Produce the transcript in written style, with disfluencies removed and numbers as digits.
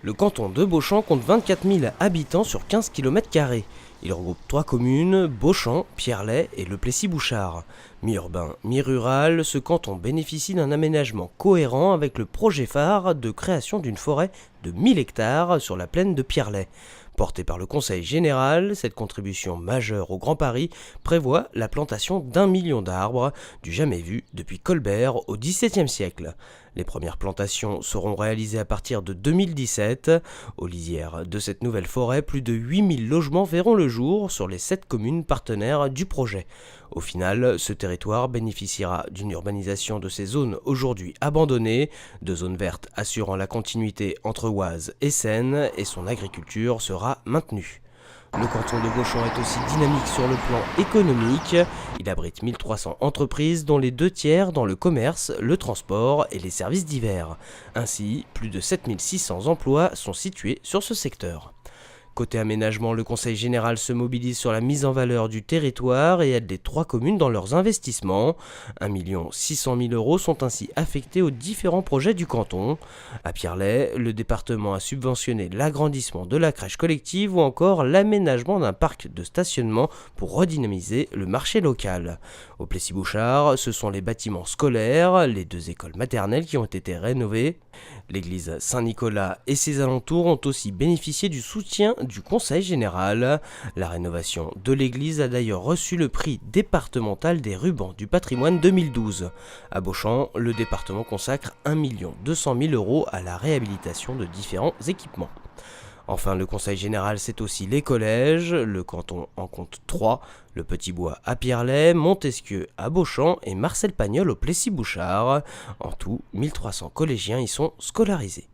Le canton de Beauchamp compte 24 000 habitants sur 15 km². Il regroupe 3 communes, Beauchamp, Pierrelaye et Le Plessis-Bouchard. Mi-urbain, mi-rural, ce canton bénéficie d'un aménagement cohérent avec le projet phare de création d'une forêt de 1000 hectares sur la plaine de Pierrelaye. Portée par le Conseil général, cette contribution majeure au Grand Paris prévoit la plantation d'1 million d'arbres, du jamais vu depuis Colbert au XVIIe siècle. Les premières plantations seront réalisées à partir de 2017. Aux lisières de cette nouvelle forêt, plus de 8000 logements verront le jour sur les 7 communes partenaires du projet. Au final, ce territoire bénéficiera d'une urbanisation de ces zones aujourd'hui abandonnées, de zones vertes assurant la continuité entre Oise et Seine, et son agriculture sera maintenue. Le canton de Beauchamp est aussi dynamique sur le plan économique. Il abrite 1300 entreprises, dont les 2 tiers dans le commerce, le transport et les services divers. Ainsi, plus de 7600 emplois sont situés sur ce secteur. Côté aménagement, le Conseil général se mobilise sur la mise en valeur du territoire et aide les 3 communes dans leurs investissements. 1 600 000 € sont ainsi affectés aux différents projets du canton. À Pierrelaye, le département a subventionné l'agrandissement de la crèche collective ou encore l'aménagement d'un parc de stationnement pour redynamiser le marché local. Au Plessis-Bouchard, ce sont les bâtiments scolaires, les 2 écoles maternelles qui ont été rénovées. L'église Saint-Nicolas et ses alentours ont aussi bénéficié du soutien du Conseil général. La rénovation de l'église a d'ailleurs reçu le prix départemental des rubans du patrimoine 2012. À Beauchamp, le département consacre 1 200 000 € à la réhabilitation de différents équipements. Enfin, le Conseil général, c'est aussi les collèges. Le canton en compte 3, le Petit Bois à Pierrelaye, Montesquieu à Beauchamp et Marcel Pagnol au Plessis-Bouchard. En tout, 1300 collégiens y sont scolarisés.